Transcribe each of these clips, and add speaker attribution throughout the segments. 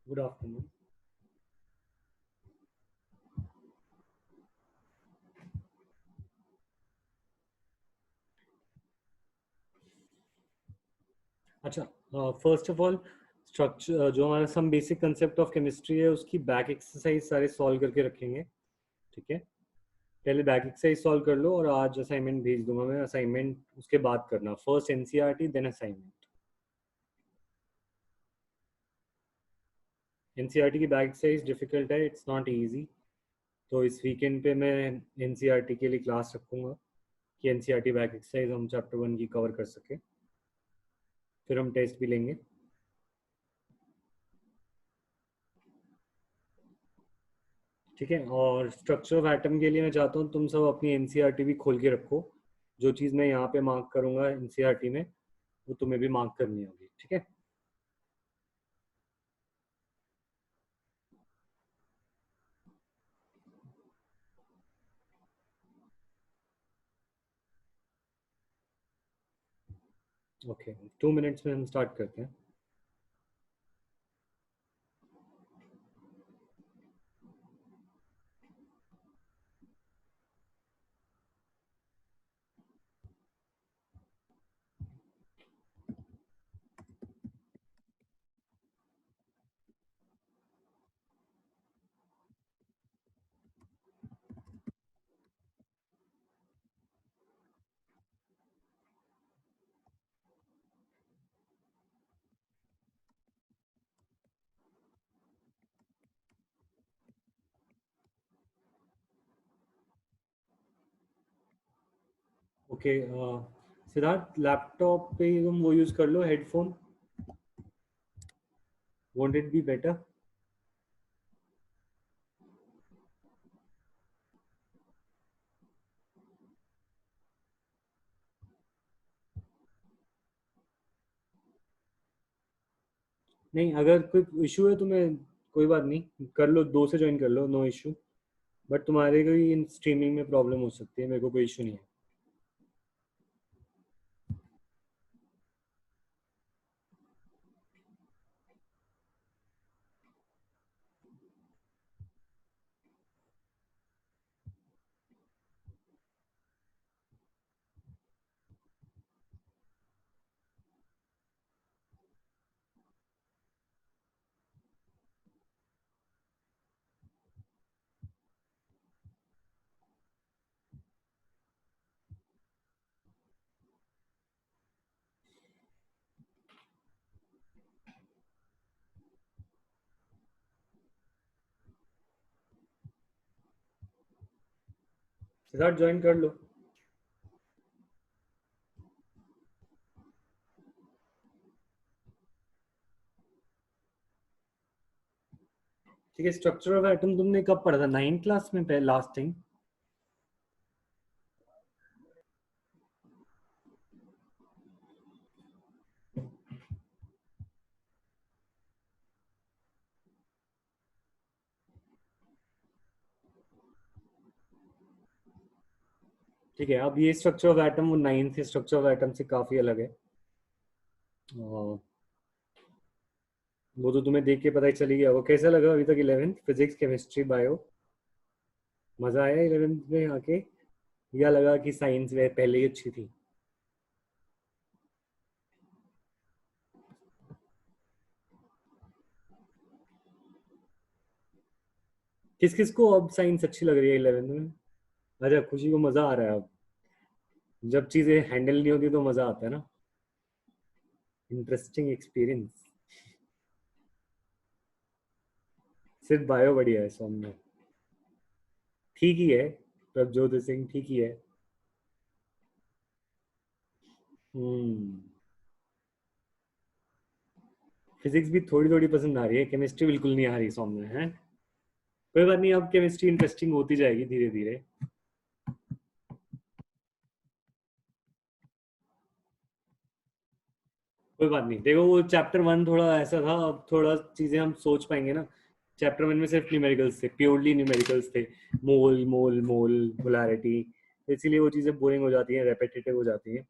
Speaker 1: Good afternoon. अच्छा, first of all structure जो हमारा some basic concept of chemistry है उसकी बैक एक्सरसाइज सारे सॉल्व करके रखेंगे। ठीक है, पहले बैक एक्सरसाइज सॉल्व कर लो और आज असाइनमेंट भेज दूंगा मैं। असाइनमेंट उसके बाद करना, first NCERT then assignment. NCERT की बैक एक्सरसाइज डिफिकल्ट है, इट्स नॉट इजी। तो इस वीकेंड पे मैं एनसीईआरटी के लिए क्लास रखूंगा कि एनसीईआरटी बैक एक्सरसाइज हम चैप्टर 1 की कवर कर सके, फिर हम टेस्ट भी लेंगे। ठीक है, और स्ट्रक्चर ऑफ एटम के लिए मैं चाहता हूँ तुम सब अपनी एनसीईआरटी भी खोल के रखो। जो चीज़ मैं यहाँ पे मार्क करूंगा एनसीईआरटी में वो तुम्हें भी मार्क करनी होगी। ठीक है। ओके, 2 मिनट्स में हम स्टार्ट करते हैं। ओके, सिद्धार्थ लैपटॉप पे तुम वो यूज़ कर लो headphone. Won't it be better? नहीं, अगर कोई इशू है तुम्हें कोई बात नहीं, कर लो, 2 से ज्वाइन कर लो, नो इशू। बट तुम्हारे को इन स्ट्रीमिंग में प्रॉब्लम हो सकती है, मेरे को कोई इशू नहीं है। सिद्धार्थ ज्वाइन कर लो। ठीक है, स्ट्रक्चर ऑफ एटम तुमने कब पढ़ा था? 9th क्लास में लास्ट टाइम? ठीक है, अब ये स्ट्रक्चर ऑफ एटम वो 9th स्ट्रक्चर ऑफ एटम से काफ़ी अलग है। और वो तो तुम्हें देख के पता ही चली गया। वो कैसा लगा अभी तक 11th फिजिक्स केमिस्ट्री बायो? मज़ा आया 11th में आके, या लगा कि साइंस वे पहले ही अच्छी थी? किस किस को अब साइंस अच्छी लग रही है 11th में? अच्छा, खुशी को मज़ा आ रहा है अब। जब चीज़ें हैंडल नहीं होती तो मज़ा आता है ना। Interesting experience. सिर्फ बायो बढ़िया है सौम्य। ठीक ही है, प्रभजोत सिंह ठीक ही है। हम्म। फिजिक्स भी थोड़ी थोड़ी पसंद आ रही है, केमिस्ट्री बिल्कुल नहीं आ रही सौम्य है। कोई बात नहीं, अब केमिस्ट्री इंटरेस्टिंग होती जाएगी धीरे धीरे। कोई बात नहीं, देखो वो चैप्टर 1 थोड़ा ऐसा था, अब थोड़ा चीजें हम सोच पाएंगे ना। चैप्टर 1 में सिर्फ न्यूमेरिकल्स थे, प्योरली न्यूमेरिकल्स थे। मोल मोल मोल पोलैरिटी। इसीलिए वो चीजें बोरिंग हो जाती हैं, रेपिटेटिव हो जाती हैं।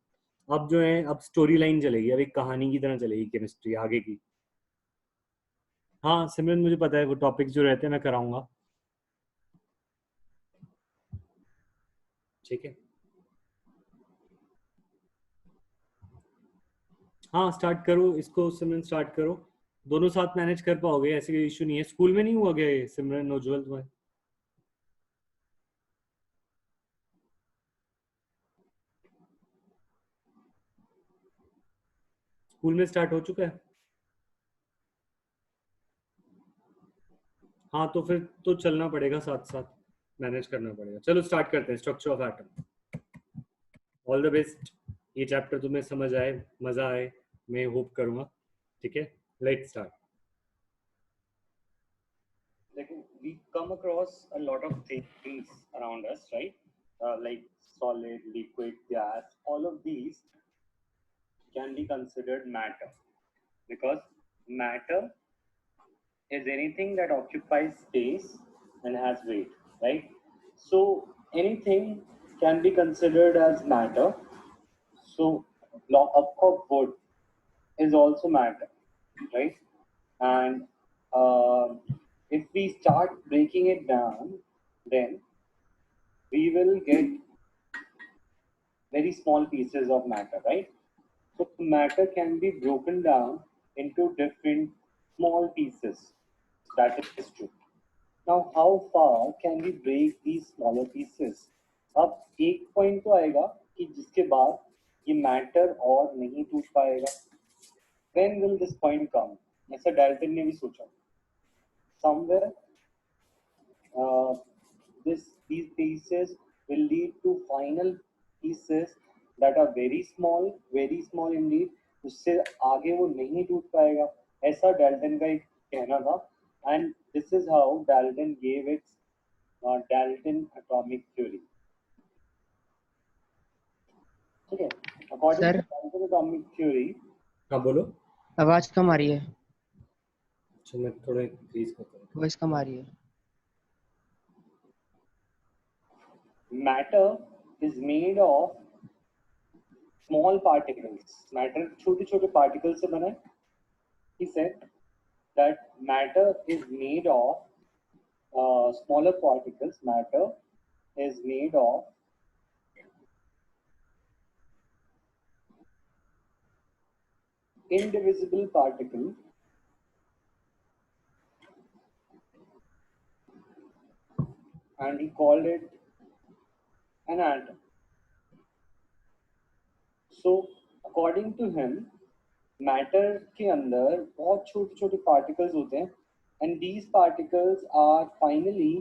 Speaker 1: अब जो है, अब स्टोरी लाइन चलेगी, अब एक कहानी की तरह चलेगी केमिस्ट्री आगे की। हाँ सिमरन मुझे पता है, वो टॉपिक्स जो रहते हैं मैं कराऊंगा, ठीक है। हाँ स्टार्ट करो इसको सिमरन, स्टार्ट करो, दोनों साथ मैनेज कर पाओगे, ऐसे कोई इशू नहीं है। स्कूल में नहीं हुआ गया ये सिमरन उज्जवल तुम्हें? स्कूल में स्टार्ट हो चुका है? हाँ तो फिर तो चलना पड़ेगा साथ साथ, मैनेज करना पड़ेगा। चलो स्टार्ट करते हैं, structure of atom. All the best, ये चैप्टर तुम्हें समझ आए, मजा आए, मैं होप करूंगा, ठीक है। Let start. Like we come across a lot of things around us, right? Like solid, liquid, gas, all of these can be considered matter, because matter is anything that occupies space and has weight, right? So anything can be considered as matter. So block of wood is also matter, right? And uh, if we start breaking it down, then we will get very small pieces of matter, right? So matter can be broken down into different small pieces. That is true. Now, how far can we break these smaller pieces? अब एक point तो आएगा कि जिसके बाद ये matter और नहीं टूट पाएगा। When will this point come? ऐसा डाल्टन ने भी सोचा। Somewhere, uh, these pieces will lead to final pieces that are very small indeed. उससे आगे वो नहीं टूट पाएगा, ऐसा डाल्टन का एक कहना था। And this is how Dalton gave its Dalton atomic theory. ठीक है, according
Speaker 2: sir
Speaker 1: to Dalton atomic theory। हाँ बोलो।
Speaker 2: आवाज कम आ रही है,
Speaker 1: अच्छा मैं थोड़ा इंक्रीज करता हूँ।
Speaker 2: वॉइस कम आ रही है।
Speaker 1: Matter is made of small particles. Matter छोटे छोटे particles से बना है। He said that matter is made of smaller particles. Matter is made of indivisible particles, and he called it an atom. So according to him, matter के अंदर बहुत छोटे छोटे पार्टिकल्स होते हैं, and these particles are finally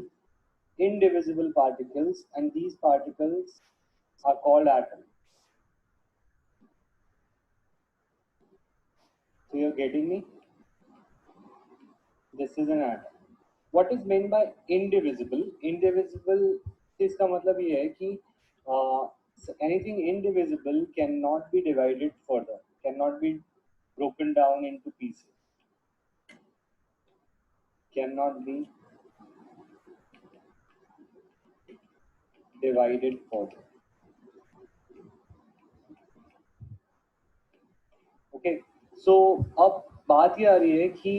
Speaker 1: indivisible particles, and these particles are called atoms. So you're getting me? This is an atom. What is meant by indivisible? Indivisible इसका मतलब ये है कि anything indivisible cannot be divided further, cannot be broken down into pieces, cannot be divided further. Okay, so अब बात ये आ रही है कि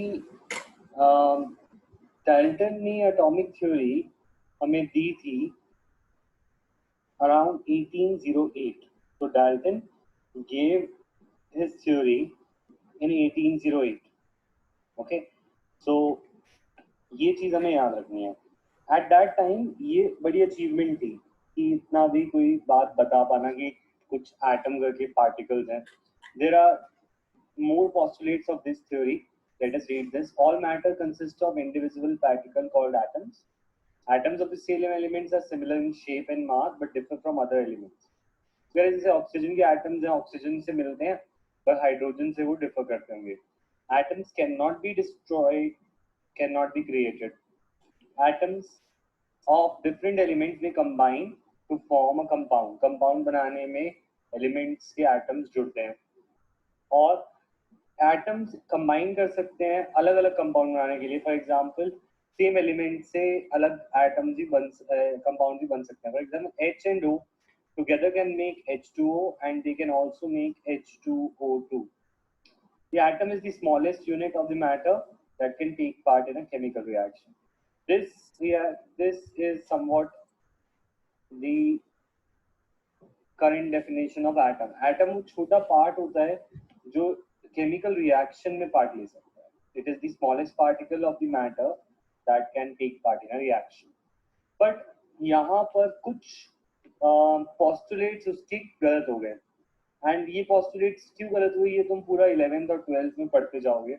Speaker 1: डाल्टन ने एटॉमिक थ्योरी हमें दी थी अराउंड 1808। तो Dalton gave his theory in 1808। Okay, so ये चीज हमें याद रखनी है। एट दैट टाइम ये बड़ी अचीवमेंट थी कि इतना भी कोई बात बता पाना कि कुछ एटम करके पार्टिकल्स हैं। There are more postulates of this theory. Let us read this. All matter consists of indivisible particles called atoms. Atoms of the same elements are similar in shape and mass but differ from other elements. Whereas जैसे oxygen के atoms हैं, oxygen से मिलते हैं, पर hydrogen से वो differ करते होंगे। Atoms cannot be destroyed, cannot be created. Atoms of different elements may combine to form a compound. Compound बनाने में elements के atoms जुड़ते हैं, और एटम्स कंबाइन कर सकते हैं अलग अलग कंपाउंड बनाने के लिए। फॉर एग्जांपल सेम एलिमेंट से अलग एटम्स भी कंपाउंड भी बन सकते हैं। For example H and O together can make H2O, and they can also make H2O2. The atom is the smallest unit of the matter. that can take part in a chemical reaction. This is somewhat the current definition of atom. Atom वो छोटा part होता है जो chemical reaction में part ले सकता है. It is the smallest particle of the matter that can take part in a reaction. But यहाँ पर कुछ postulates उसके गलत हो गए. And ये postulates क्यों गलत हुए ये तुम पूरा 11th और 12th में पढ़ते जाओगे.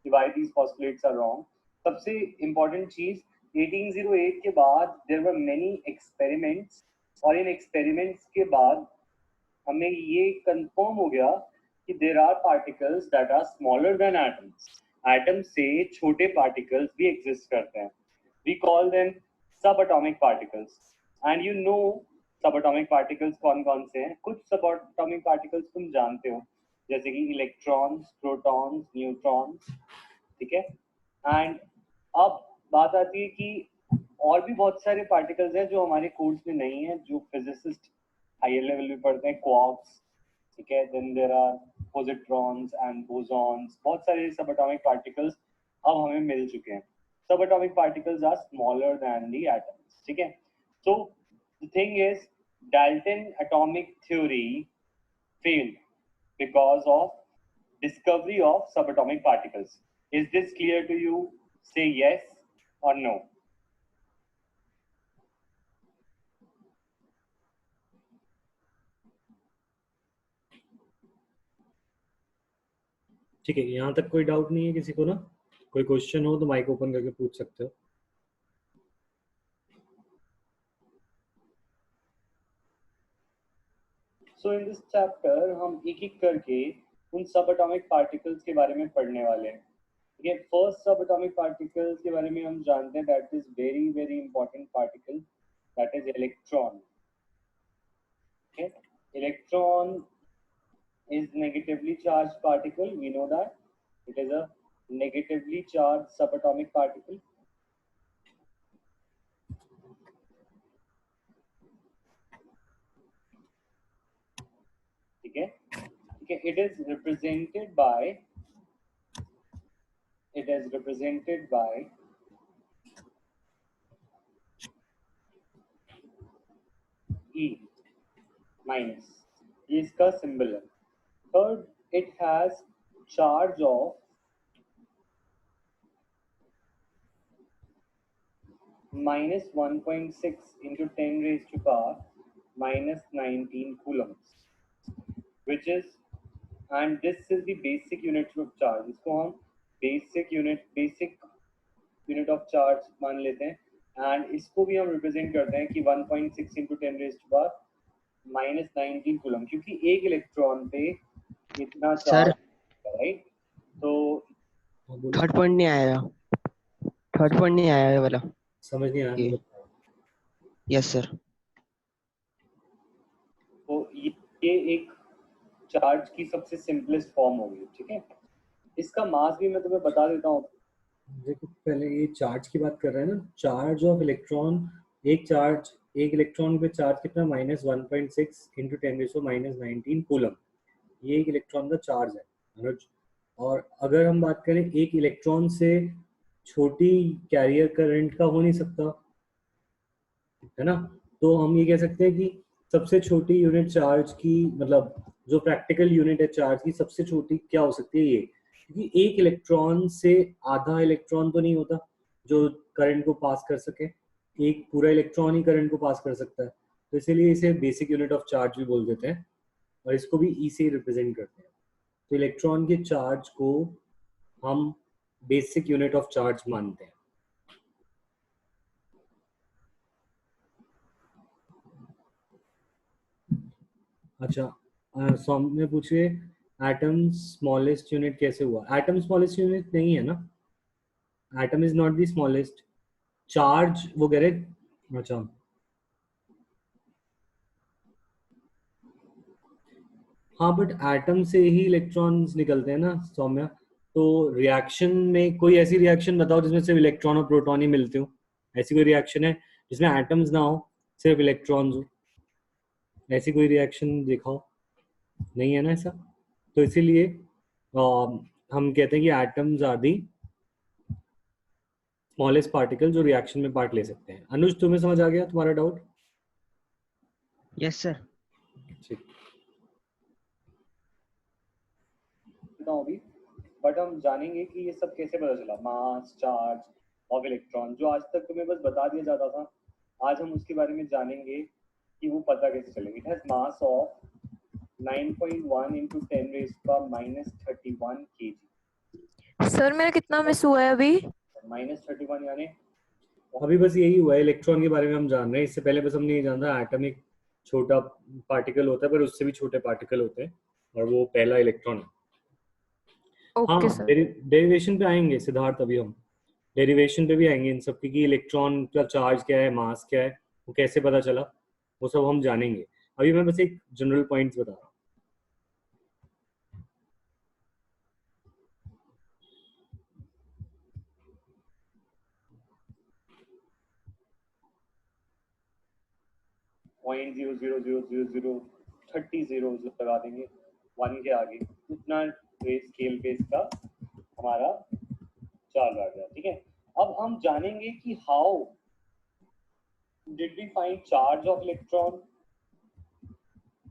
Speaker 1: Why these postulates are wrong. सबसे important चीज 1808 के बाद there were many experiments और इन experiments के बाद हमें ये कंफर्म हो गया कि there are particles that are smaller than atoms. Atoms से छोटे particles भी exist करते हैं. We call them subatomic particles. And you know subatomic particles कौन-कौन से हैं? कुछ subatomic particles तुम जानते हो जैसे कि electrons, protons, neutrons, ठीक है? And अब बात आती है कि और भी बहुत सारे पार्टिकल्स हैं जो हमारे कोर्स में नहीं है, जो फिजिसिस्ट हायर लेवल में पढ़ते हैं, क्वार्क्स, ठीक है? Then there are positrons and bosons, बहुत सारे सबएटॉमिक पार्टिकल्स अब हमें मिल चुके हैं. Subatomic particles are smaller than the atoms, ठीक है? So the thing is Dalton atomic theory failed because of discovery of subatomic particles. Is this clear to you? Say yes or no. ठीक है, यहाँ तक कोई डाउट नहीं है किसी को ना? कोई क्वेश्चन हो तो माइक ओपन करके पूछ सकते हो. So in this chapter हम एक एक करके उन सबएटॉमिक पार्टिकल्स के बारे में पढ़ने वाले हैं. ठीक है, फर्स्ट सबएटॉमिक पार्टिकल्स के बारे में हम जानते हैं, that is very very important particle, that is electron. Okay, electron is negatively charged particle. We know that it is a negatively charged subatomic particle. ठीक है, it is represented by E minus. ये इसका symbol है. Third, it has charge of minus 1.6 into 10 raised to power minus 19 coulombs, which is, and this is the basic unit of charge. इसको हम basic unit of charge मान लेते हैं, and इसको भी हम represent करते हैं कि 1.6 into 10 raised to power minus 19 coulomb, क्योंकि एक इलेक्ट्रॉन पे इतना चार्ज, राइट? तो
Speaker 2: थर्ड पॉइंट नहीं आया ये वाला,
Speaker 1: समझ नहीं आया.
Speaker 2: Yes sir.
Speaker 1: तो ये एक चार्ज की सबसे सिंपलेस्ट फॉर्म होगी, ठीक है? इसका मास भी मैं तुम्हें बता देता हूँ. देखो, पहले ये चार्ज की बात कर रहे हैं ना. चार्ज ऑफ इलेक्ट्रॉन, एक इलेक्ट्रॉन पे चार्ज कितना? Minus 1.6 into 10⁻⁻⁹ coulomb. ये एक इलेक्ट्रॉन का चार्ज है, अनुज. और अगर हम बात करें, एक इलेक्ट्रॉन से छोटी कैरियर करंट का हो नहीं सकता, है ना? तो हम ये कह सकते हैं कि सबसे छोटी यूनिट चार्ज की, मतलब जो प्रैक्टिकल यूनिट है चार्ज की, सबसे छोटी क्या हो सकती है? ये, क्योंकि एक इलेक्ट्रॉन से आधा इलेक्ट्रॉन तो नहीं होता जो करंट को पास कर सके. एक पूरा इलेक्ट्रॉन ही करंट को पास कर सकता है, तो इसीलिए इसे बेसिक यूनिट ऑफ चार्ज भी बोल देते हैं, और इसको भी ई से रिप्रेजेंट करते हैं. तो इलेक्ट्रॉन के चार्ज को हम बेसिक यूनिट ऑफ चार्ज मानते हैं. अच्छा, सौम्य पूछिए, एटम स्मॉलेस्ट यूनिट कैसे हुआ? एटम स्मॉलेस्ट यूनिट नहीं है ना. Atom is not the smallest. Charge वो कह रहे. अच्छा, हाँ, बट एटम से ही इलेक्ट्रॉन्स निकलते हैं ना सौम्या. तो रिएक्शन में कोई ऐसी रिएक्शन बताओ जिसमें सिर्फ इलेक्ट्रॉन और प्रोटॉन ही मिलते हो. ऐसी कोई रिएक्शन है जिसमें एटम्स ना हो, सिर्फ इलेक्ट्रॉन्स हो? ऐसी कोई रिएक्शन दिखाओ. नहीं है ना ऐसा. तो इसीलिए हम कहते हैं कि atoms are the smallest particle जो रिएक्शन में पार्ट ले सकते हैं। अनुज, तुम्हें समझ आ गया तुम्हारा डाउट?
Speaker 2: Yes sir.
Speaker 1: ठीक, अभी बट हम जानेंगे कि ये सब कैसे पता चला, मास, चार्ज ऑफ इलेक्ट्रॉन, जो आज तक तुम्हें बस बता दिया जाता था, आज हम उसके बारे में जानेंगे कि वो पता कैसे चलेगा। It has mass of 9.1 into 10 raised to minus 31 kg।
Speaker 3: Sir मेरा कितना मिस हुआ है अभी?
Speaker 1: माइनस 31 यानी अभी बस यही हुआ है, इलेक्ट्रॉन के बारे में हम जान रहे हैं। इससे पहले बस हमने ये जाना एटॉमिक छोटा पार्टिकल होता है, पर उससे भी छोटे पार्टिकल होते हैं, और वो पहला इलेक्ट्रॉन है। हाँ,
Speaker 3: ओके सर।
Speaker 1: डेरिवेशन पे आएंगे सिद्धार्थ, अभी हम डेरिवेशन पे भी आएंगे इन सब की, इलेक्ट्रॉन का चार्ज क्या है, मास क्या है, वो कैसे पता चला, वो सब हम जानेंगे। अभी मैं बस एक जनरल पॉइंट्स बता रहा हूँ। पॉइंट 0.0000030 zeros लगा देंगे 1 के आगे, उतना स्केल पे इसका हमारा चार्ज आ गया। ठीक है, अब हम जानेंगे कि how did we find charge of electron,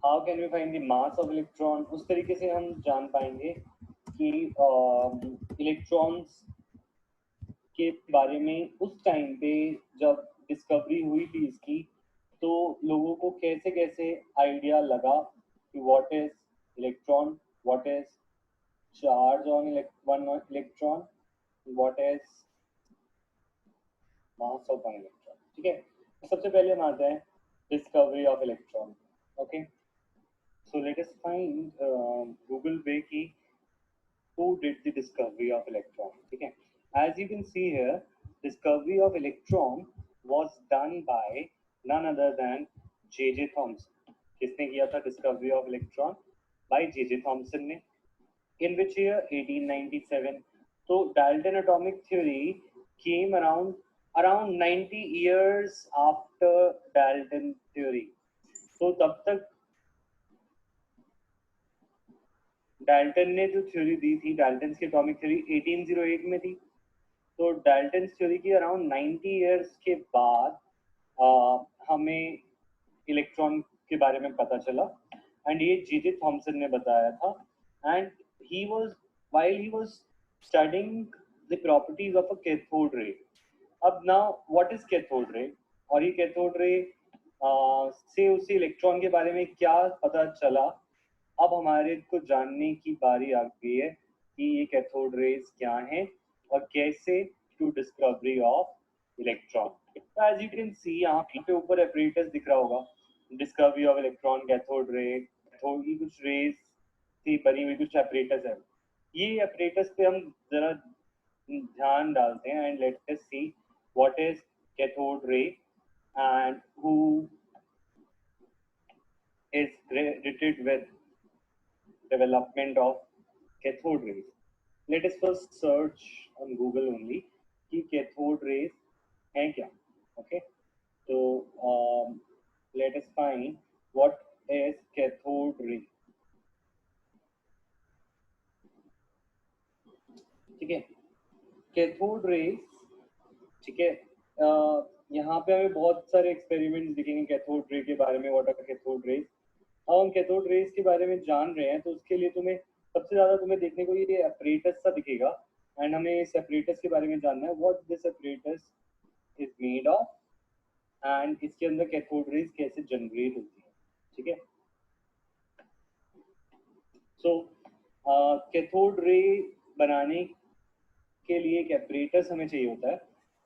Speaker 1: how can we find the mass of electron. उस तरीके से हम जान पाएंगे कि इलेक्ट्रॉन्स के बारे में उस टाइम पे जब डिस्कवरी हुई थी इसकी, तो लोगों को कैसे कैसे आइडिया लगा कि what is electron, what is charge on one electron, what is mass of one electron. ठीक है, सबसे पहले हम आते हैं discovery of electron. Okay, so let us find Google पे की who did the discovery of electron। ठीक है, as you can see here, discovery of electron was done by none other than J.J. Thomson। किसने किया था discovery of electron? by J.J. Thomson ने। in which year? 1897। तो Dalton atomic theory came around 90 years after Dalton theory। तो तब तक Dalton ने जो थ्योरी दी थी, डाल्टन की एटॉमिक थ्योरी 1808 में थी। तो डाल्टन थ्योरी की अराउंड 90 इयर्स के बाद हमें इलेक्ट्रॉन के बारे में पता चला, एंड ये J.J. थॉमसन ने बताया था। And he was while he was studying the properties of a cathode ray. अब now what is cathode ray, और ये कैथोड रे से उसे इलेक्ट्रॉन के बारे में क्या पता चला। अब हमारे को जानने की बारी आ गई है कि ये कैथोड रेज क्या हैं और कैसे to discovery of electron. As you can see यहाँ पे ऊपर एपरेटस दिख रहा होगा, discovery of electron, cathode ray, cathode की कुछ रेज से बनी हुई कुछ एपरेटस है। ये एपरेटस पे हम जरा ध्यान डालते हैं, and let us see what is cathode ray and who is credited with development of cathode rays। Let us first search on Google only कि cathode rays हैं क्या। Okay, so let us find what is cathode ray। ठीक है, cathode rays, ठीक है, यहाँ पे हमें बहुत सारे एक्सपेरिमेंट्स दिखेंगे कैथोड रे के बारे में, व्हाट आर कैथोड रेज। अब हम कैथोड रेज के बारे में जान रहे हैं, तो उसके लिए तुम्हें सबसे ज्यादा तुम्हें देखने को ये एपरेटस सा दिखेगा, एंड हमें इस एपरेटस के बारे में जानना है what this apparatus is made of, and इसके अंदर कैथोड रेज कैसे जनरेट होती है। ठीक है, सो कैथोड रे बनाने के लिए एक एपरेटस हमें चाहिए होता है,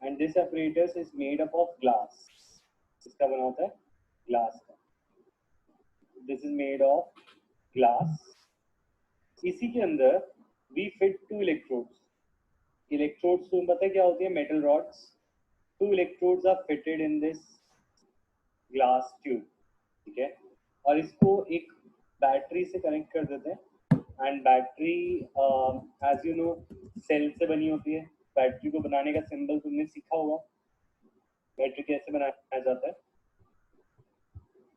Speaker 1: and this apparatus is made up of glass. इसका बना होता है ग्लास का, this is made of glass. इसी के अंदर we fit two electrodes. Electrodes तुम्हें पता है क्या होती है, metal rods. Two electrodes are fitted in this glass tube. ठीक है, और इसको एक बैटरी से कनेक्ट कर देते हैं, and battery as you know cell से बनी होती है। बैटरी को बनाने का सिंबल तुमने सीखा होगा, बैटरी कैसे बनाया जाता है।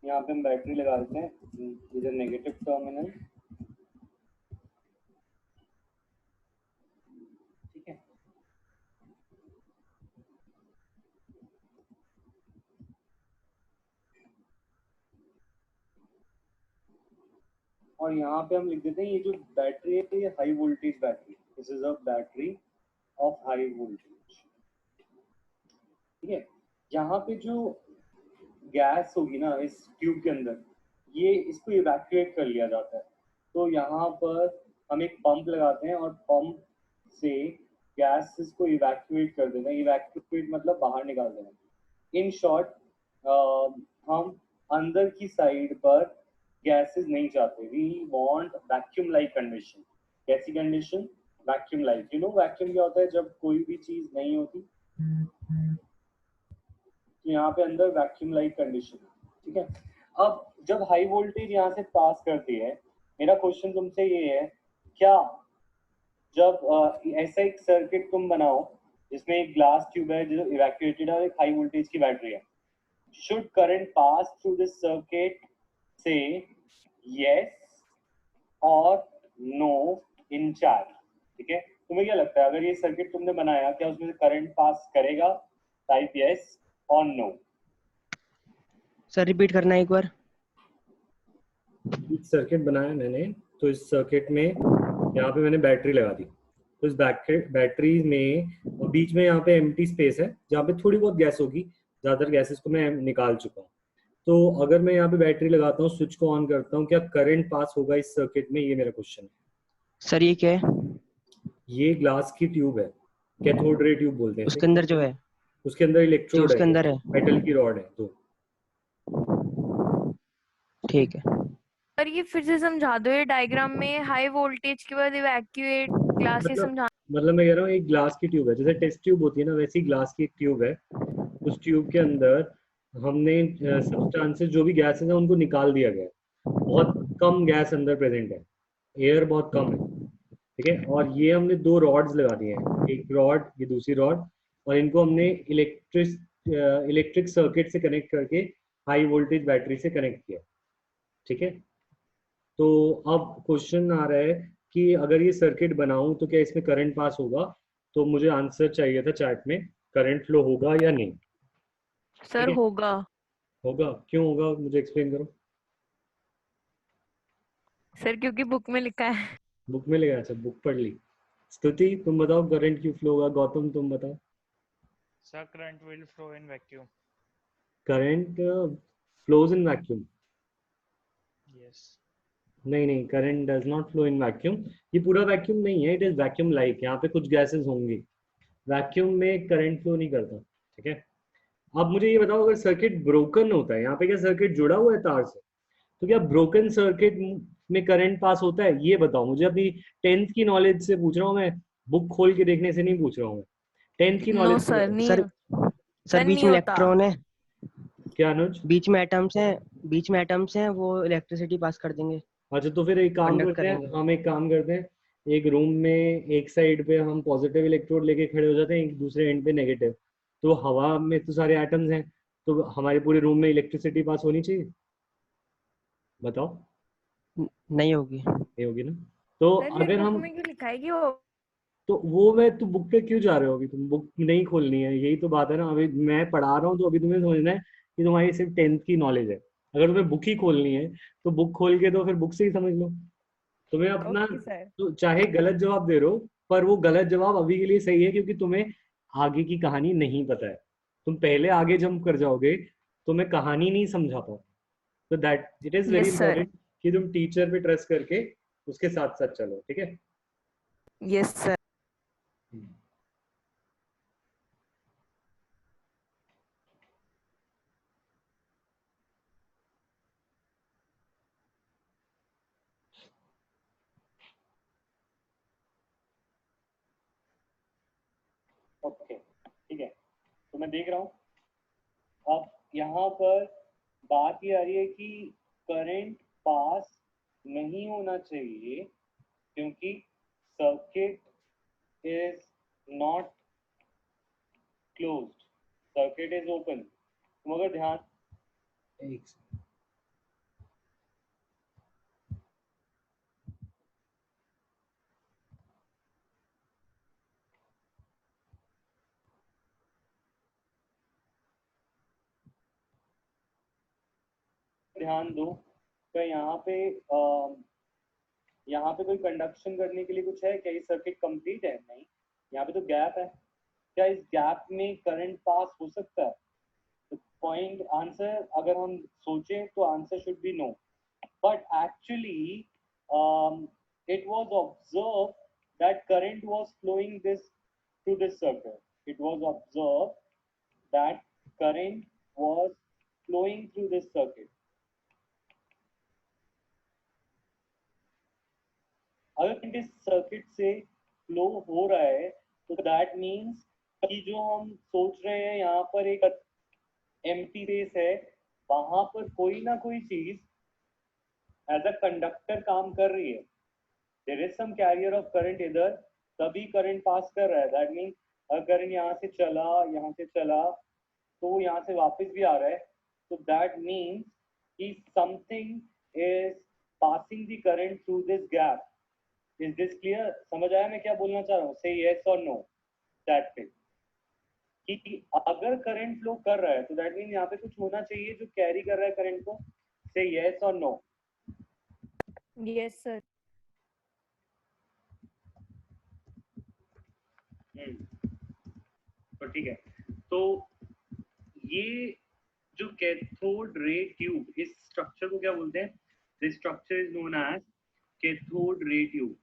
Speaker 1: यहाँ पे हम बैटरी लगा देते हैं, इधर नेगेटिव टर्मिनल। ठीक है, और यहाँ पे हम लिख देते हैं ये जो बैटरी है ये high voltage battery, this is a battery of high voltage. ठीक है, यहाँ पे जो गैस होगी ना इस ट्यूब के अंदर, ये इसको इवैक्यूएट कर लिया जाता है। तो यहाँ पर हम एक पंप लगाते हैं और पंप से गैस को इवैक्यूएट कर देना। इवैक्यूएट मतलब बाहर निकाल देना। इन शॉर्ट हम अंदर की साइड पर गैसेस नहीं चाहते, we want vacuum like condition. कैसी condition? Vacuum like. You know vacuum क्या होता है? जब कोई भी चीज नहीं होती, तो यहाँ पे अंदर वैक्यूम लाइक कंडीशन। ठीक है, अब जब हाई वोल्टेज यहाँ से पास करती है, मेरा क्वेश्चन तुमसे ये है, क्या जब ऐसा एक सर्किट तुम बनाओ जिसमें एक ग्लास ट्यूब है जो इवैक्यूएटेड है और एक हाई वोल्टेज की बैटरी है, should current pass through this circuit? Say yes or no in chat। ठीक है, तुम्हें क्या लगता है अगर ये सर्किट तुमने बनाया, क्या उसमें से करंट पास करेगा? टाइप यस और नो।
Speaker 2: सर रिपीट करना एक बार।
Speaker 1: एक सर्किट बनाया मैंने, तो इस सर्किट में यहाँ पे मैंने बैटरी लगा दी, तो इस बैटरी में और बीच में यहाँ पे एम्प्टी स्पेस है जहाँ पे थोड़ी बहुत गैस होगी, ज्यादातर गैसेस को मैं निकाल चुका हूँ। तो अगर मैं यहाँ पे बैटरी लगाता हूँ, स्विच को ऑन करता हूँ, क्या करंट पास होगा इस सर्किट में? ये मेरा क्वेश्चन है।
Speaker 2: सर ये क्या है?
Speaker 1: ये ग्लास की ट्यूब है, कैथोड रे ट्यूब बोलते हैं इसे।
Speaker 2: उसके अंदर जो है,
Speaker 1: उसके अंदर
Speaker 2: जो
Speaker 1: इलेक्ट्रोड
Speaker 2: उसके
Speaker 1: है,
Speaker 2: अंदर है।
Speaker 1: मेटल की रॉड है। तो
Speaker 2: ठीक है।
Speaker 3: और ये फिर से समझा दो, ये डायग्राम में हाई वोल्टेज के बाद इवैक्यूएट ग्लास ये समझा।
Speaker 1: मतलब मैं कह रहा हूँ एक ग्लास की ट्यूब है, जैसे टेस्ट ट्यूब होती है ना, वैसी ग्लास की एक ट्यूब है। उस ट्यूब के अंदर हमने सब्सटेंसेस जो भी गैसेस हैं उनको निकाल दिया गया है। बहुत कम गैस अंदर प्रेजेंट है, एयर बहुत कम है। ठीक है, और ये हमने दो रॉड्स लगा दिए हैं, एक रॉड, ये दूसरी रॉड, और इनको हमने इलेक्ट्रिक सर्किट से कनेक्ट करके हाई वोल्टेज बैटरी से कनेक्ट किया। ठीक है, तो अब क्वेश्चन आ रहा है कि अगर ये सर्किट बनाऊं तो क्या इसमें करंट पास होगा? तो मुझे आंसर चाहिए था चैट में, करंट फ्लो होगा या नहीं। ठीक
Speaker 3: सर
Speaker 1: है,
Speaker 3: होगा।
Speaker 1: होगा। क्यों होगा, मुझे एक्सप्लेन करो।
Speaker 3: सर क्योंकि बुक में लिखा है।
Speaker 1: बुक में लगा? अच्छा, बुक पढ़ ली। स्तुति तुम बताओ करंट क्यों फ्लो होगा। गौतम तुम बताओ।
Speaker 4: Sir, current will flow in vacuum.
Speaker 1: Current flows in vacuum.
Speaker 4: Yes.
Speaker 1: नहीं नहीं, current does not flow in vacuum. ये पूरा वैक्यूम नहीं है, इट इज वैक्यूम लाइक। यहाँ पे कुछ गैसेस होंगी, वैक्यूम में करंट फ्लो नहीं करता। ठीक है, अब मुझे ये बताओ, अगर सर्किट ब्रोकन होता है, यहाँ पे क्या सर्किट जुड़ा हुआ है तार से, तो क्या ब्रोकन सर्किट में करंट पास होता है? ये बताओ मुझे। अपनी 10th की नॉलेज से पूछ रहा हूँ मैं, बुक खोल के देखने से नहीं पूछ रहा हूँ मैं। 10th की
Speaker 3: नो
Speaker 1: नॉलेज से
Speaker 3: सर,
Speaker 1: बताओ।
Speaker 3: नहीं।
Speaker 2: सर
Speaker 3: सर
Speaker 2: बीच
Speaker 3: नहीं
Speaker 2: में
Speaker 3: होता।
Speaker 2: इलेक्ट्रॉन है,
Speaker 1: क्या अनुज?
Speaker 2: बीच में एटम्स हैं, बीच में एटम्स हैं, वो इलेक्ट्रिसिटी पास कर देंगे,
Speaker 1: अच्छा, तो फिर एक काम
Speaker 2: कंडक्ट
Speaker 1: करते हैं,
Speaker 2: करेंगे।
Speaker 1: हम एक काम करते हैं, एक रूम में एक साइड पे हम पॉजिटिव इलेक्ट्रोड लेके खड़े हो जाते हैं, एक दूसरे एंड पे नेगेटिव। तो हवा में तो सारे एटम्स हैं, तो हमारे पूरे रूम में इलेक्ट्रिसिटी पास होनी चाहिए। बताओ।
Speaker 2: नहीं होगी।
Speaker 1: ये होगी ना? तो
Speaker 3: सर फिर
Speaker 1: अगर
Speaker 3: बुक
Speaker 1: हम,
Speaker 3: में क्यों लिखा है कि वो।
Speaker 1: तो वो मैं, तो बुक पे क्यों जा रहे हो? अभी तुम बुक नहीं खोलनी है, यही तो बात है ना। अभी मैं पढ़ा रहा हूँ, तो अभी तुम्हें समझना है कि तुम्हारी सिर्फ 10th की नॉलेज है। अगर तुम्हें बुक ही खोलनी है तो बुक खोल के तो फिर बुक से ही समझ लो। तुम्हें अपना,
Speaker 3: ओके सर।
Speaker 1: तो चाहे गलत जवाब दे रहे हो, पर वो गलत जवाब अभी के लिए सही है, क्योंकि तुम्हें आगे की कहानी नहीं पता है। तुम पहले आगे जंप कर जाओगे तो मैं कहानी नहीं समझा पाऊँ। तो that it is very
Speaker 3: yes sir.
Speaker 1: Important कि तुम टीचर पे ट्रस्ट करके उसके साथ साथ चलो। ठीक है।
Speaker 3: Yes sir.
Speaker 1: ओके, ठीक है, तो मैं देख रहा हूँ अब यहाँ पर बात ये आ रही है कि करंट पास नहीं होना चाहिए, क्योंकि circuit is not closed, circuit is open. तुम अगर ध्यान दो, तो यहाँ पे यहाँ पे कोई कंडक्शन करने के लिए कुछ है क्या? ये सर्किट कंप्लीट है? नहीं, यहाँ पे तो गैप है। क्या इस गैप में करंट पास हो सकता है? तो पॉइंट आंसर अगर हम सोचें तो answer should be no, but actually it was observed that current was flowing this through this circuit. It was observed that current was flowing through this circuit. अगर इस सर्किट से फ्लो हो रहा है तो दैट मीन्स कि जो हम सोच रहे हैं यहाँ पर एक एम्प्टी स्पेस है, वहां पर कोई ना कोई चीज एज अ कंडक्टर काम कर रही है। There is some carrier of current इधर, तभी करंट पास कर रहा है। दैट मीन्स अगर करंट यहाँ से चला तो यहाँ से वापस भी आ रहा है, तो दैट मीन्स कि something is passing the current through this gap. Is this clear? समझ आया मैं क्या बोलना चाह रहा हूँ? से यस और नो दैट इट कि अगर करंट फ्लो कर रहा है तो दैट मीन यहाँ पे कुछ होना चाहिए जो कैरी कर रहा है करंट को। से यस और नो?
Speaker 3: Yes sir.
Speaker 1: तो ठीक है, तो ये जो कैथोड रे ट्यूब, इस स्ट्रक्चर को क्या बोलते हैं? This structure is known as cathode ray tube.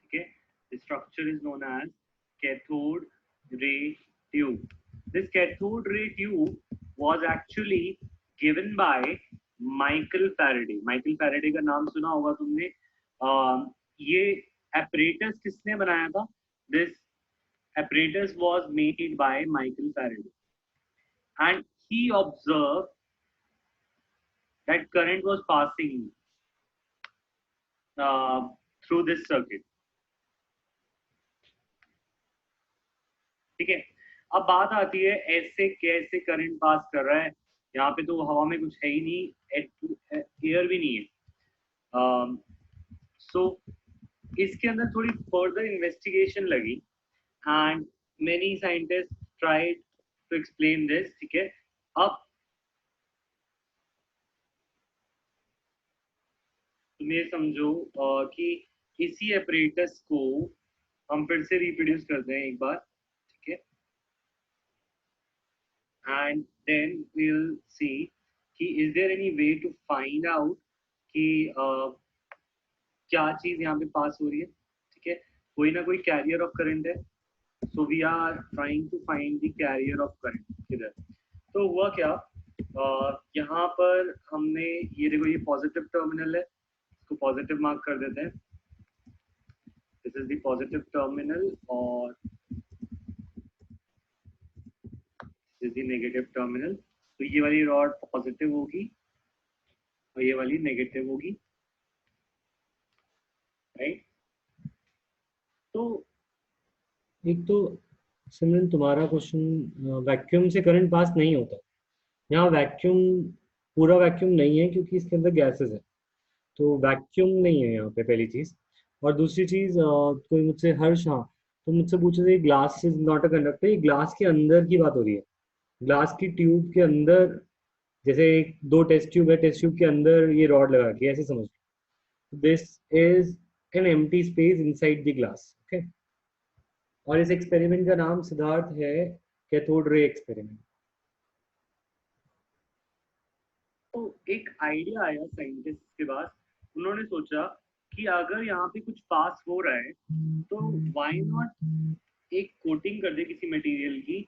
Speaker 1: ठीक है, this structure is known as cathode ray tube. This cathode ray tube was actually given by Michael Faraday. Michael Faraday का नाम सुना होगा तुमने। ये apparatus किसने बनाया था? This apparatus was made by Michael Faraday, and he observed that current was passing through this circuit. ठीक है, अब बात आती है ऐसे कैसे करंट पास कर रहा है? यहाँ पे तो हवा में कुछ है ही नहीं, एयर भी नहीं है। सो इसके अंदर थोड़ी फर्दर इन्वेस्टिगेशन लगी and many scientist tried to explain this. ठीक है, अब तुम ये समझो कि इसी एपरेटस को हम फिर से रिप्रोड्यूस करते हैं एक बार। ठीक है, and then we'll see कि is there any way to find out कि क्या चीज यहाँ पे पास हो रही है। ठीक है, कोई ना कोई कैरियर ऑफ करंट है, so we are trying to find the carrier of current किधर। तो हुआ क्या, यहाँ पर हमने ये देखो, ये पॉजिटिव टर्मिनल है, इसको पॉजिटिव मार्क कर देते हैं। This is the positive terminal और this is the negative terminal. तो ये वाली रॉड पॉजिटिव होगी और ये वाली नेगेटिव होगी, राइट? तो एक तो सिमरन तुम्हारा क्वेश्चन, वैक्यूम से करंट पास नहीं होता। यहाँ वैक्यूम पूरा वैक्यूम नहीं है क्योंकि इसके अंदर गैसेस है, तो वैक्यूम नहीं है यहाँ पे, पहली चीज। और दूसरी चीज, कोई मुझसे हर्ष, हाँ तो मुझसे पूछे थे glass is not a conductor, ये ग्लास के अंदर की बात हो रही है। ग्लास की ट्यूब के अंदर, जैसे दो टेस्ट ट्यूब है, टेस्ट ट्यूब के अंदर ये रॉड लगा के, ऐसे समझ। This is an empty space inside the glass. Okay, और इस एक्सपेरिमेंट का नाम सिद्धार्थ है कैथोड रे एक्सपेरिमेंट। तो एक आइडिया आया साइंटिस्ट के पास, उन्होंने सोचा कि अगर यहाँ पे कुछ पास हो रहा है तो व्हाई नॉट एक कोटिंग कर दे किसी मटेरियल की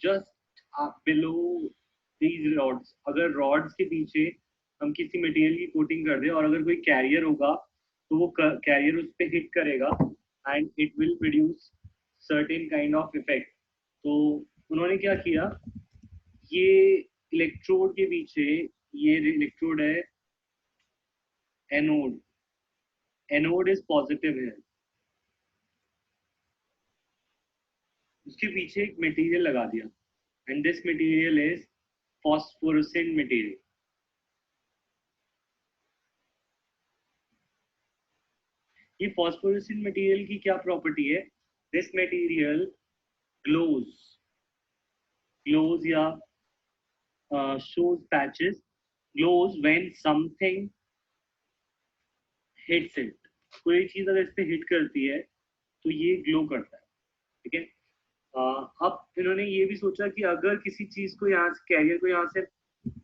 Speaker 1: जस्ट बिलो दीज रॉड्स। अगर रॉड्स के पीछे हम किसी मटेरियल की कोटिंग कर दे और अगर कोई कैरियर होगा तो वो कैरियर उस पर हिट करेगा and it will produce certain kind of effect. तो उन्होंने क्या किया, ये इलेक्ट्रोड के पीछे, ये इलेक्ट्रोड है एनोड, एनोड इज पॉजिटिव है, उसके पीछे एक मटेरियल लगा दिया and this material is phosphorescent material. ये फॉस्फोरेसेंट मटेरियल की क्या प्रॉपर्टी है? दिस मटेरियल ग्लोज या shows patches, glows when something hits it, कोई चीज अगर इस पे हिट करती है तो ये ग्लो करता है, ठीक है। अब इन्होंने ये भी सोचा कि अगर किसी चीज को यहाँ से, कैरियर को यहाँ से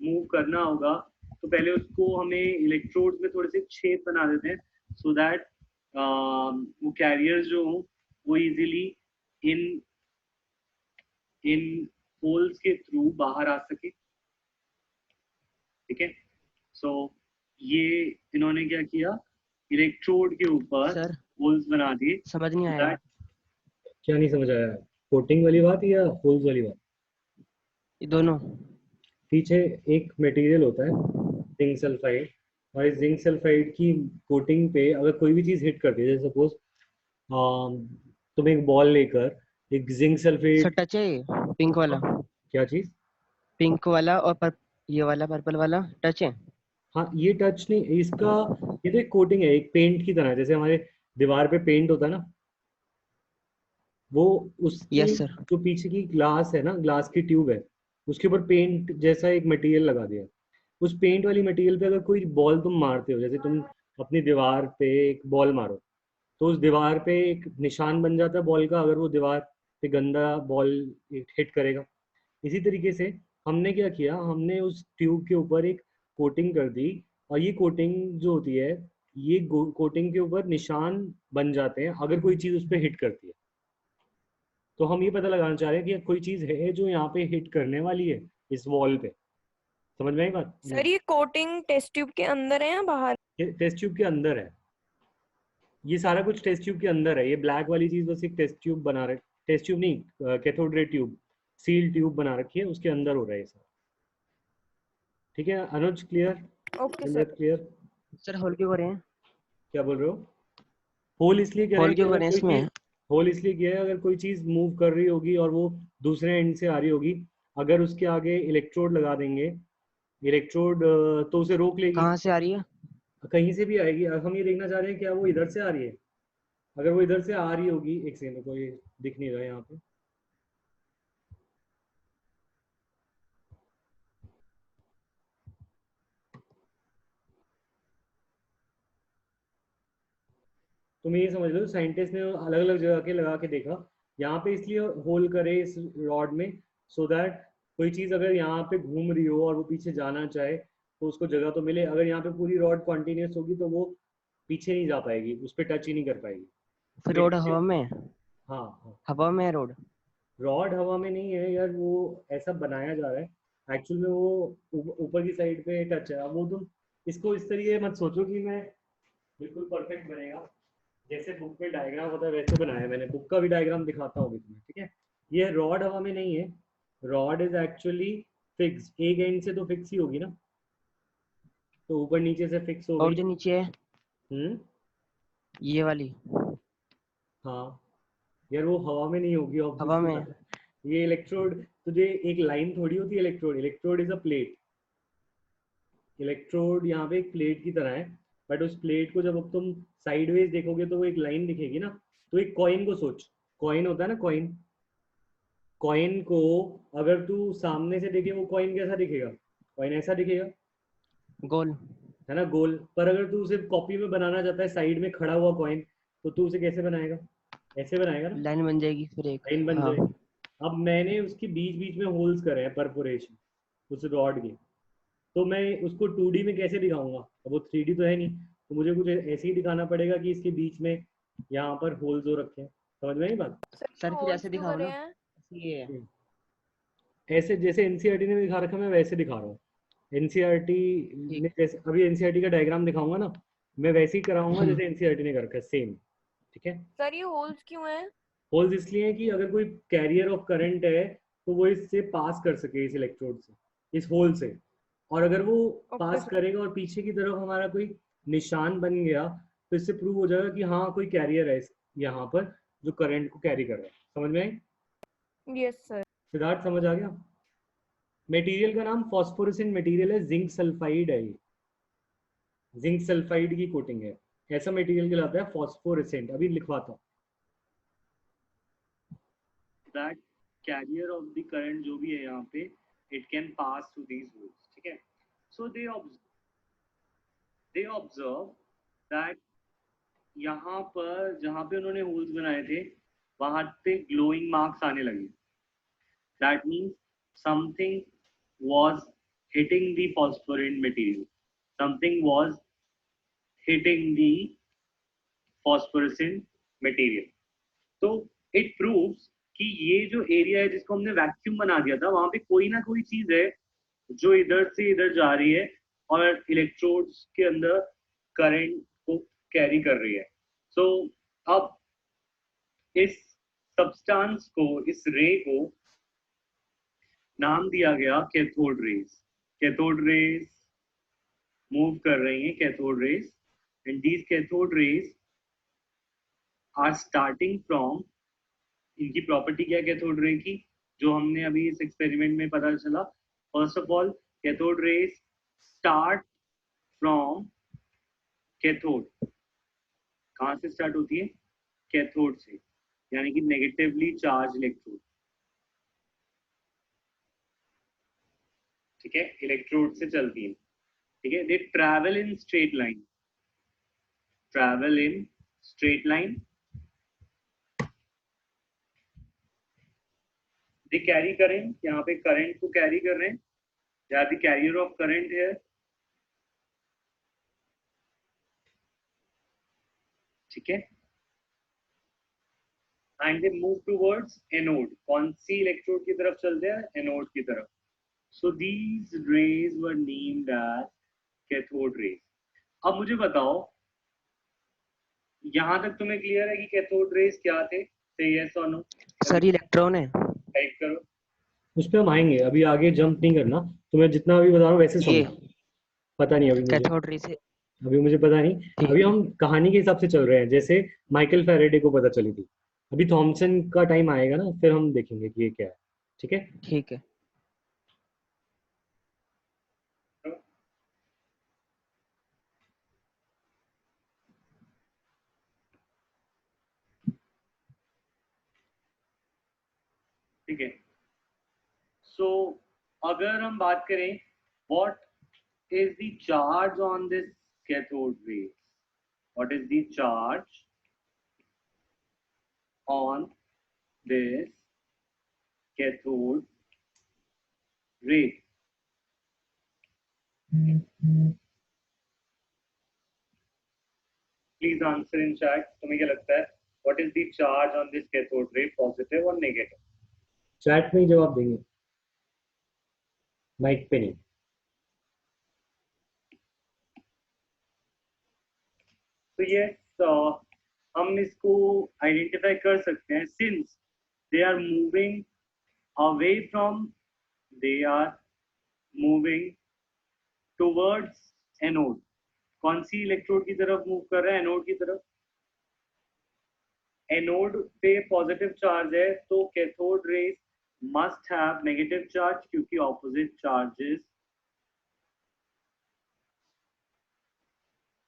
Speaker 1: मूव करना होगा, तो पहले उसको हमें इलेक्ट्रोड में थोड़े से छेद बना देते हैं, सो दैट वो कैरियर्स जो हो वो इजीली इन इन होल्स के थ्रू बाहर आ सके, ठीक है। सो ये इन्होंने क्या किया, इलेक्ट्रोड के ऊपर
Speaker 2: सर
Speaker 1: होल्स बना दिए।
Speaker 2: समझ नहीं आया।
Speaker 1: क्या नहीं समझ आया, कोटिंग वाली बात या होल्स वाली बात?
Speaker 2: ये दोनों।
Speaker 1: पीछे एक मटेरियल होता है जिंक सल्फाइड, और इस जिंक सल्फाइड की कोटिंग पे अगर कोई भी चीज हिट करती है, जैसे सपोज तुम एक बॉल लेकर एक जिंक
Speaker 2: सर
Speaker 1: सल्फेट,
Speaker 2: टच है ये पिंक वाला,
Speaker 1: क्या चीज?
Speaker 2: पिंक वाला और ये वाला पर्पल वाला टच है।
Speaker 1: हाँ, ये टच नहीं, इसका ये तो एक कोटिंग है, एक पेंट की तरह, जैसे हमारे दीवार पे पेंट होता है ना, वो उसके
Speaker 2: यस सर।
Speaker 1: जो पीछे की ग्लास है ना, ग्लास की ट्यूब है, उसके ऊपर पेंट जैसा एक मटेरियल लगा दिया। उस पेंट वाली मटेरियल पे अगर कोई बॉल तुम मारते हो, जैसे तुम अपनी दीवार पे एक बॉल मारो, तो उस दीवार पे एक निशान बन जाता है बॉल का, अगर वो दीवार पे गंदा बॉल हिट करेगा। इसी तरीके से हमने क्या किया, हमने उस ट्यूब के ऊपर एक कोटिंग कर दी, और ये कोटिंग जो होती है, ये कोटिंग के ऊपर निशान बन जाते हैं अगर कोई चीज़ उस पर हिट करती है। तो हम ये पता लगाना चाह रहे हैं कि कोई चीज़ है जो यहाँ पे हिट करने वाली है इस वॉल पे। समझ में आई बात?
Speaker 3: सर ये कोटिंग टेस्ट ट्यूब के अंदर है या बाहर?
Speaker 1: टेस्ट ट्यूब के अंदर है, ये सारा कुछ टेस्ट ट्यूब के अंदर है। ये ब्लैक वाली चीज़ बस एक टेस्ट ट्यूब बना रहे, टेस्ट ट्यूब नहीं, cathode ray tube, seal tube बना रखी है, उसके अंदर हो रहा है ये सब। ठीक है Anuj, clear?
Speaker 3: Okay sir.
Speaker 1: Clear?
Speaker 2: Sir hole क्यों करे हैं?
Speaker 1: क्या बोल रहे हो? होल इसलिए कह रहे
Speaker 2: होल
Speaker 1: हैं कि
Speaker 2: क्यों
Speaker 1: अगर
Speaker 2: करे हैं
Speaker 1: कोई
Speaker 2: इसमें?
Speaker 1: चीज, होल इसलिए किया है अगर कोई चीज मूव कर रही होगी और वो दूसरे एंड से आ रही होगी, अगर उसके आगे इलेक्ट्रोड लगा देंगे, इलेक्ट्रोड तो उसे रोक लेगी।
Speaker 2: कहाँ से आ रही है?
Speaker 1: कहीं से भी आएगी। अब हम ये देखना चाह रहे हैं क्या वो इधर से आ रही है। अगर वो इधर से आ रही होगी, एक सेकंड को, ये दिख नहीं रहा है यहाँ पे, तुम ये समझ लो साइंटिस्ट ने अलग अलग जगह के लगा के देखा, यहाँ पे इसलिए होल करे इस रॉड में, सो दैट कोई चीज अगर यहाँ पे घूम रही हो और वो पीछे जाना चाहे तो उसको जगह तो मिले। अगर यहाँ पे पूरी रॉड कॉन्टिन्यूस होगी तो वो पीछे नहीं जा पाएगी, उस पर टच ही नहीं कर पाएगी।
Speaker 2: फिर
Speaker 1: तो
Speaker 2: रोड
Speaker 1: इसलिए,
Speaker 2: हवा में?
Speaker 1: हाँ हाँ,
Speaker 2: हवा में है रोड?
Speaker 1: रॉड हवा में नहीं है यार, वो ऐसा बनाया जा रहा है एक्चुअल में, वो ऊपर की साइड पे टच है। अब वो तुम इसको इस तरीके मत सोचो कि मैं बिल्कुल परफेक्ट बनेगा, जैसे बुक में डायग्राम होता है वैसे बनाया है मैंने। बुक का भी डायग्राम दिखाता हूँ तुम्हें, ठीक है। ये रॉड हवा में नहीं है, रॉड इज एक्चुअली फिक्स, एक एंड से तो फिक्स ही होगी ना, तो ऊपर नीचे से फिक्स हो
Speaker 2: और
Speaker 1: गई।
Speaker 2: जो नीचे है ये वाली?
Speaker 1: हाँ यार, वो हवा में नहीं होगी
Speaker 2: हवा
Speaker 1: ऑब्वियसली
Speaker 2: में?
Speaker 1: बात है। ये इलेक्ट्रोड, तुझे एक लाइन थोड़ी होती है, electrode, electrode is a plate. Electrode यहाँ पे एक प्लेट की तरह है, बट उस प्लेट को जब अब तुम साइडवेज देखोगे तो वो एक लाइन दिखेगी ना। तो एक कॉइन को सोच, कॉइन होता है ना, कॉइन, कॉइन को अगर तू सामने से देखे वो कॉइन कैसा दिखेगा? कॉइन ऐसा दिखेगा,
Speaker 2: गोल?
Speaker 1: है ना, गोल। पर अगर तू उसे कॉपी में बनाना चाहता है साइड में खड़ा हुआ कॉइन, तो तू उसे कैसे बनाएगा? ऐसे बनाएगा ना,
Speaker 2: लाइन बन जाएगी फिर एक।
Speaker 1: लाइन बन
Speaker 2: हाँ।
Speaker 1: जाएगी। अब मैंने उसके बीच बीच में होल्स करे हैं, परफोरेशन, उस रॉड के, तो मैं उसको 2D में कैसे दिखाऊंगा? अब वो 3D तो है नहीं, तो मुझे कुछ ऐसे ही दिखाना पड़ेगा कि इसके बीच में यहाँ पर होल्स हो रखे हैं। समझ में आई बात?
Speaker 2: सर फिर
Speaker 3: होल्स
Speaker 2: ऐसे
Speaker 3: क्यों
Speaker 2: दिखाओ
Speaker 3: करे
Speaker 2: ना।
Speaker 3: हैं?
Speaker 2: ये
Speaker 1: ऐसे जैसे एनसीईआरटी ने दिखा रखा है, मैं वैसे दिखा रहा हूँ। एनसीईआरटी
Speaker 2: ठीक।
Speaker 1: ने जैसे, अभी एनसीईआरटी का डायग्राम दिखाऊंगा ना, मैं वैसे ही कराऊंगा जैसे एनसीईआरटी ने कर रखा है, सेम। ठीक है।
Speaker 3: सर ये होल्स क्यों है?
Speaker 1: होल्स इसलिए है कि अगर कोई कैरियर ऑफ करंट है तो वो इससे पास कर सके, इस इलेक्ट्रोड से, इस होल से। और अगर वो
Speaker 3: ओके
Speaker 1: पास
Speaker 3: सर।
Speaker 1: करेगा और पीछे की तरफ हमारा कोई निशान बन गया, तो इससे प्रूव हो जाएगा कि हाँ कोई कैरियर है यहाँ पर जो करंट को कैरी कर रहा है। समझ में आई?
Speaker 3: Yes sir.
Speaker 1: सिद्धार्थ समझ आ गया? मटेरियल का नाम फॉस्फोरेसेंट मटेरियल है, जिंक सल्फाइड है ये, जिंक सल्फाइड की कोटिंग है, ऐसा मटेरियल कहलाता है फॉस्फोरेसेंट। अभी लिखवाता हूँ, that carrier of the current जो भी है यहाँ पे, it can pass through these holes, ठीक है। सो दे ऑब्जर्व दैट यहाँ पर जहाँ पे उन्होंने होल्स बनाए थे वहां पे ग्लोइंग मार्क्स आने लगे. That means something was hitting the phosphorant material. Something was hitting the phosphorescent material. तो it proves कि ये जो एरिया है जिसको हमने वैक्यूम बना दिया था वहां पे कोई ना कोई चीज है जो इधर से इधर जा रही है और इलेक्ट्रोड्स के अंदर करंट को कैरी कर रही है. सो अब इस सब्सटेंस को, इस रे को नाम दिया गया cathode rays. Cathode rays move कर रही हैं, cathode rays, and these cathode rays are starting from, इनकी प्रॉपर्टी क्या है कैथोड रे की जो हमने अभी इस एक्सपेरिमेंट में पता चला. First of all cathode rays start from cathode. कहां से स्टार्ट होती है? कैथोड से, यानी कि नेगेटिवली चार्ज इलेक्ट्रोड. ठीक है, इलेक्ट्रोड से चलती है. ठीक है, they travel in straight line, travel in straight line. They carry current, यहाँ पे करंट को कैरी कर रहे हैं, they are the carrier of current here. ठीक है, and they move towards anode. कौन सी इलेक्ट्रोड की तरफ चलते हैं? एनोड की तरफ. So these rays were named as cathode rays. अब मुझे बताओ, यहाँ तक तुम्हें क्लियर है कि कैथोड रेज क्या थे? Say yes or no.
Speaker 2: Sir electron है.
Speaker 1: टाइप करो. उस पे हम आएंगे, अभी आगे जंप नहीं करना. तुम्हें जितना अभी बता रहा हूँ वैसे
Speaker 2: ये
Speaker 1: समझो. पता नहीं अभी मुझे,
Speaker 2: कैथोड रे से
Speaker 1: अभी मुझे पता नहीं.
Speaker 2: ठीक
Speaker 1: अभी
Speaker 2: है.
Speaker 1: हम कहानी के हिसाब से चल रहे हैं, जैसे माइकल फैराडे को पता चली थी. अभी थॉमसन का टाइम आएगा ना, फिर हम देखेंगे कि ये क्या है. ठीक है.
Speaker 2: ठीक है.
Speaker 1: ठीक है. सो अगर हम बात करें what is the charge on this cathode ray, what is the charge on this cathode ray? Please answer in chat. तुम्हें क्या लगता है, what is the charge on this cathode ray, positive और नेगेटिव? चैट में ही जवाब देंगे, mic पे नहीं. तो ये हम इसको आइडेंटिफाई कर सकते हैं. Since they are moving away from, they are moving towards anode. कौन सी इलेक्ट्रोड की तरफ मूव कर रहा है? एनोड की तरफ. एनोड पे पॉजिटिव चार्ज है, तो cathode rays must have negative charge क्योंकि opposite charges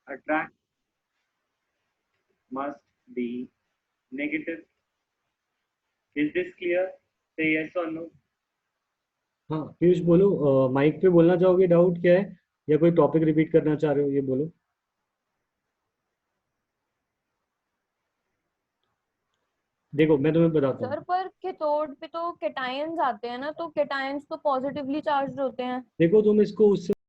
Speaker 1: attract, must be negative. Is this clear? Say yes or no. हाँ पीयूष बोलो, माइक पे बोलना चाहोगे? डाउट क्या है या कोई टॉपिक रिपीट करना चाह रहे हो? ये बोलो. देखो मैं तुम्हें बताता
Speaker 3: सर
Speaker 1: हूँ.
Speaker 3: पर कैथोड पे तो कैटायंस आते हैं ना, तो कैटायंस तो पॉजिटिवली चार्ज होते हैं.
Speaker 1: देखो तुम इसको उससे